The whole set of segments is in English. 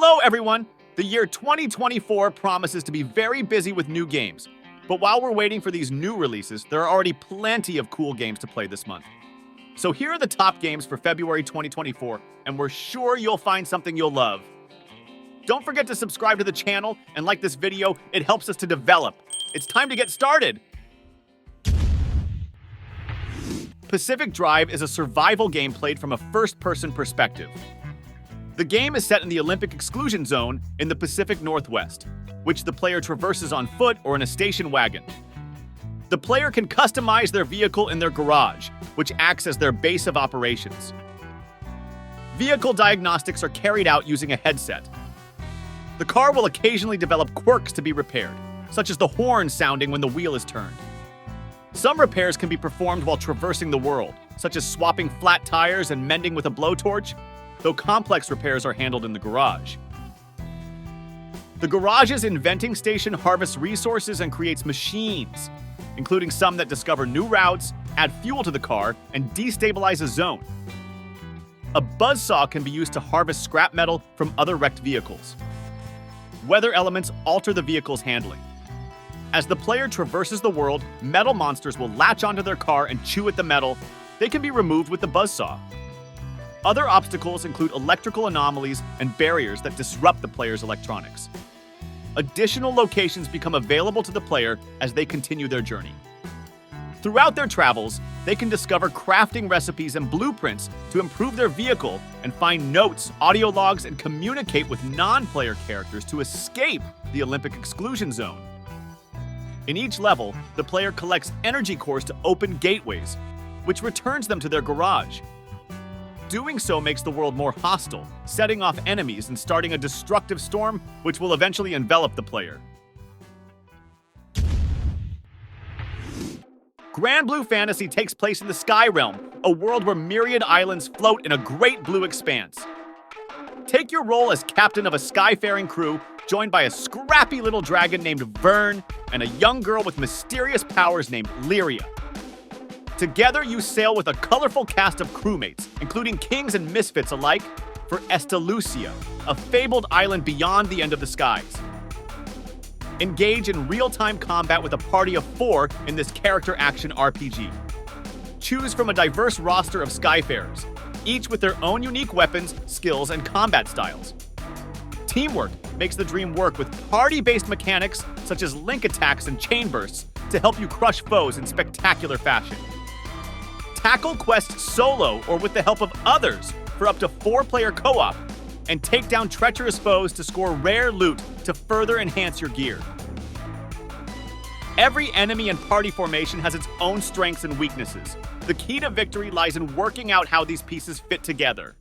Hello, everyone! The year 2024 promises to be very busy with new games. But while we're waiting for these new releases, there are already plenty of cool games to play this month. So here are the top games for February 2024, and we're sure you'll find something you'll love. Don't forget to subscribe to the channel and like this video, it helps us to develop. It's time to get started! Pacific Drive is a survival game played from a first-person perspective. The game is set in the Olympic Exclusion Zone in the Pacific Northwest, which the player traverses on foot or in a station wagon. The player can customize their vehicle in their garage, which acts as their base of operations. Vehicle diagnostics are carried out using a headset. The car will occasionally develop quirks to be repaired, such as the horn sounding when the wheel is turned. Some repairs can be performed while traversing the world, such as swapping flat tires and mending with a blowtorch, though complex repairs are handled in the garage. The garage's inventing station harvests resources and creates machines, including some that discover new routes, add fuel to the car, and destabilize a zone. A buzzsaw can be used to harvest scrap metal from other wrecked vehicles. Weather elements alter the vehicle's handling. As the player traverses the world, metal monsters will latch onto their car and chew at the metal. They can be removed with the buzzsaw. Other obstacles include electrical anomalies and barriers that disrupt the player's electronics. Additional locations become available to the player as they continue their journey. Throughout their travels, they can discover crafting recipes and blueprints to improve their vehicle and find notes, audio logs, and communicate with non-player characters to escape the Olympic Exclusion Zone. In each level, the player collects energy cores to open gateways, which returns them to their garage. Doing so makes the world more hostile, setting off enemies and starting a destructive storm which will eventually envelop the player. Granblue Fantasy takes place in the Sky Realm, a world where myriad islands float in a great blue expanse. Take your role as captain of a skyfaring crew, joined by a scrappy little dragon named Vern and a young girl with mysterious powers named Lyria. Together, you sail with a colorful cast of crewmates, including kings and misfits alike, for Estalucia, a fabled island beyond the end of the skies. Engage in real-time combat with a party of 4 in this character action RPG. Choose from a diverse roster of Skyfarers, each with their own unique weapons, skills, and combat styles. Teamwork makes the dream work with party-based mechanics such as link attacks and chain bursts to help you crush foes in spectacular fashion. Tackle quests solo or with the help of others for up to 4-player co-op, and take down treacherous foes to score rare loot to further enhance your gear. Every enemy and party formation has its own strengths and weaknesses. The key to victory lies in working out how these pieces fit together.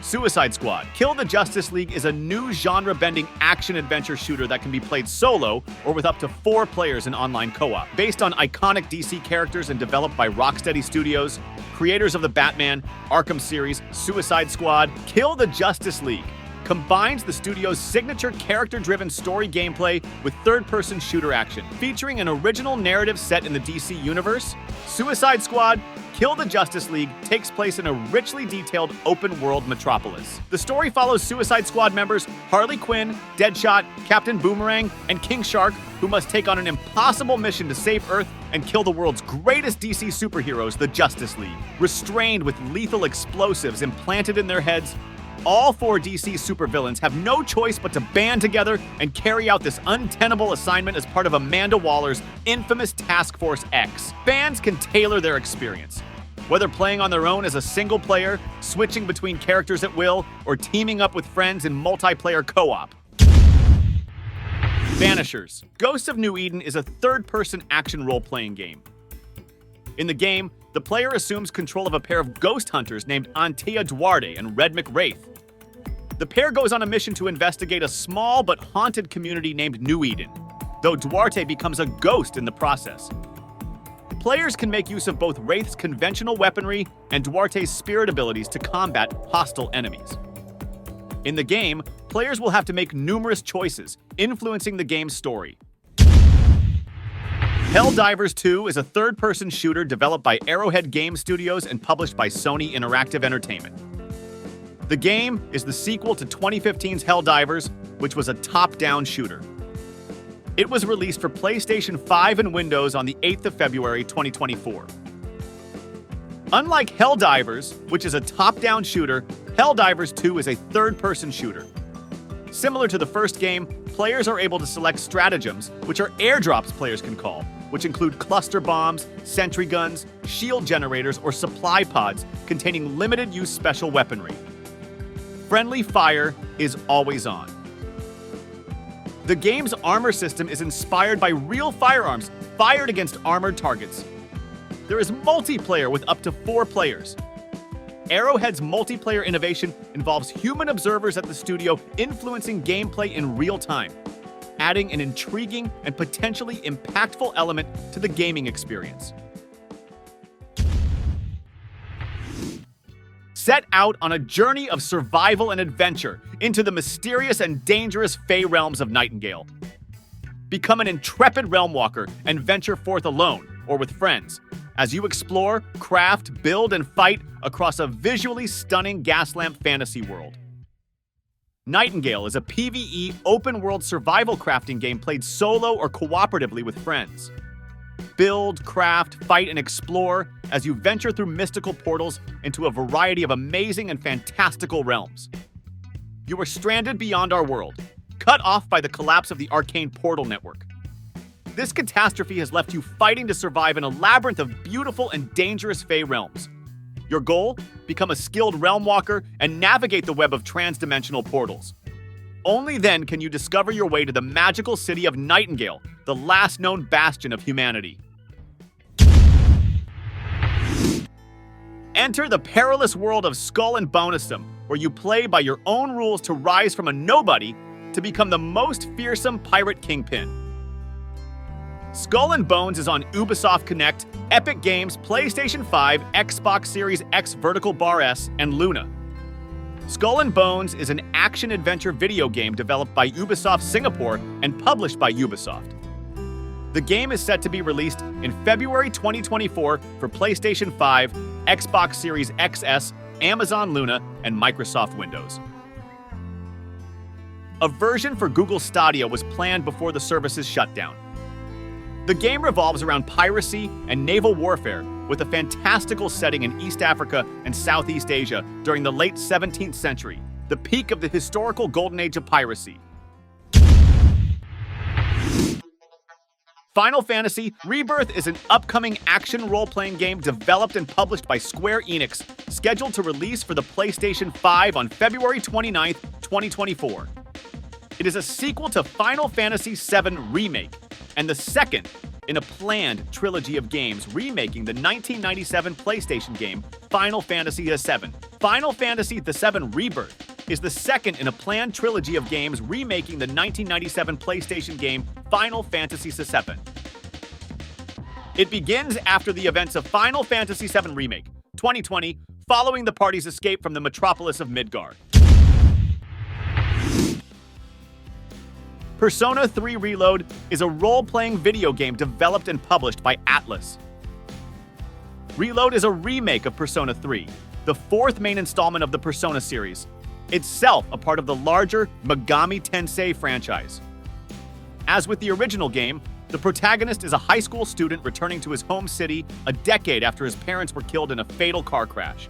Suicide Squad: Kill the Justice League is a new genre-bending action-adventure shooter that can be played solo or with up to 4 players in online co-op. Based on iconic DC characters and developed by Rocksteady Studios, creators of the Batman, Arkham series, Suicide Squad, Kill the Justice League combines the studio's signature character-driven story gameplay with third-person shooter action. Featuring an original narrative set in the DC universe, Suicide Squad: Kill the Justice League takes place in a richly detailed open-world metropolis. The story follows Suicide Squad members Harley Quinn, Deadshot, Captain Boomerang, and King Shark, who must take on an impossible mission to save Earth and kill the world's greatest DC superheroes, the Justice League. Restrained with lethal explosives implanted in their heads, all 4 DC supervillains have no choice but to band together and carry out this untenable assignment as part of Amanda Waller's infamous Task Force X. Fans can tailor their experience, whether playing on their own as a single player, switching between characters at will, or teaming up with friends in multiplayer co-op. Vanishers: Ghosts of New Eden is a third-person action role-playing game. In the game, the player assumes control of a pair of ghost hunters named Antea Duarte and Red McWraith. The pair goes on a mission to investigate a small but haunted community named New Eden, though Duarte becomes a ghost in the process. Players can make use of both Wraith's conventional weaponry and Duarte's spirit abilities to combat hostile enemies. In the game, players will have to make numerous choices, influencing the game's story. Helldivers 2 is a third-person shooter developed by Arrowhead Game Studios and published by Sony Interactive Entertainment. The game is the sequel to 2015's Helldivers, which was a top-down shooter. It was released for PlayStation 5 and Windows on the 8th of February 2024. Unlike Helldivers, which is a top-down shooter, Helldivers 2 is a third-person shooter. Similar to the first game, players are able to select stratagems, which are airdrops players can call, which include cluster bombs, sentry guns, shield generators, or supply pods containing limited-use special weaponry. Friendly fire is always on. The game's armor system is inspired by real firearms fired against armored targets. There is multiplayer with up to 4 players. Arrowhead's multiplayer innovation involves human observers at the studio influencing gameplay in real time, adding an intriguing and potentially impactful element to the gaming experience. Set out on a journey of survival and adventure into the mysterious and dangerous Fey realms of Nightingale. Become an intrepid realm walker and venture forth alone or with friends as you explore, craft, build, and fight across a visually stunning Gaslamp fantasy world. Nightingale is a PvE open-world survival crafting game played solo or cooperatively with friends. Build, craft, fight, and explore as you venture through mystical portals into a variety of amazing and fantastical realms. You are stranded beyond our world, cut off by the collapse of the Arcane Portal Network. This catastrophe has left you fighting to survive in a labyrinth of beautiful and dangerous Fey realms. Your goal? Become a skilled realm walker and navigate the web of transdimensional portals. Only then can you discover your way to the magical city of Nightingale, the last known bastion of humanity. Enter the perilous world of Skull and Bonesum, where you play by your own rules to rise from a nobody to become the most fearsome pirate kingpin. Skull and Bones is on Ubisoft Connect, Epic Games, PlayStation 5, Xbox Series X Vertical Bar S, and Luna. Skull and Bones is an action-adventure video game developed by Ubisoft Singapore and published by Ubisoft. The game is set to be released in February 2024 for PlayStation 5, Xbox Series XS, Amazon Luna, and Microsoft Windows. A version for Google Stadia was planned before the service's shutdown. The game revolves around piracy and naval warfare with a fantastical setting in East Africa and Southeast Asia during the late 17th century, the peak of the historical golden age of piracy. Final Fantasy Rebirth is an upcoming action role-playing game developed and published by Square Enix, scheduled to release for the PlayStation 5 on February 29, 2024. It is a sequel to Final Fantasy VII Remake, and the second in a planned trilogy of games remaking the 1997 PlayStation game Final Fantasy VII. Final Fantasy VII Rebirth is the second in a planned trilogy of games remaking the 1997 PlayStation game Final Fantasy VII. It begins after the events of Final Fantasy VII Remake, 2020, following the party's escape from the metropolis of Midgar. Persona 3 Reload is a role-playing video game developed and published by Atlus. Reload is a remake of Persona 3, the fourth main installment of the Persona series, itself a part of the larger Megami Tensei franchise. As with the original game, the protagonist is a high school student returning to his home city a decade after his parents were killed in a fatal car crash.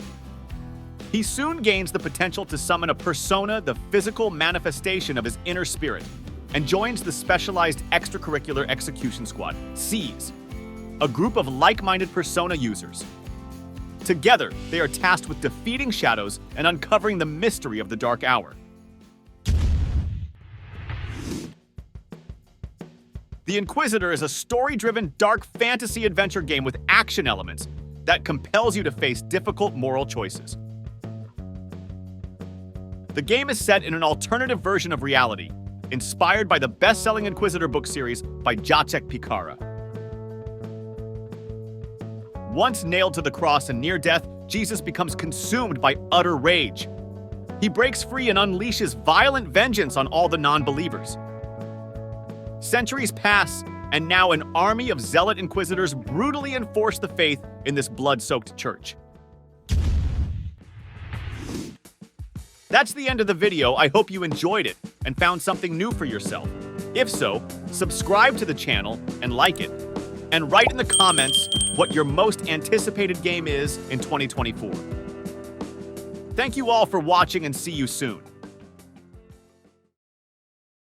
He soon gains the potential to summon a persona, the physical manifestation of his inner spirit, and joins the Specialized Extracurricular Execution Squad, SEES, a group of like-minded Persona users. Together, they are tasked with defeating shadows and uncovering the mystery of the Dark Hour. The Inquisitor is a story-driven dark fantasy adventure game with action elements that compels you to face difficult moral choices. The game is set in an alternative version of reality, inspired by the best-selling Inquisitor book series by Jacek Pikara. Once nailed to the cross and near death, Jesus becomes consumed by utter rage. He breaks free and unleashes violent vengeance on all the non-believers. Centuries pass, and now an army of zealot inquisitors brutally enforce the faith in this blood-soaked church. That's the end of the video. I hope you enjoyed it and found something new for yourself. If so, subscribe to the channel and like it. And write in the comments what your most anticipated game is in 2024. Thank you all for watching and see you soon.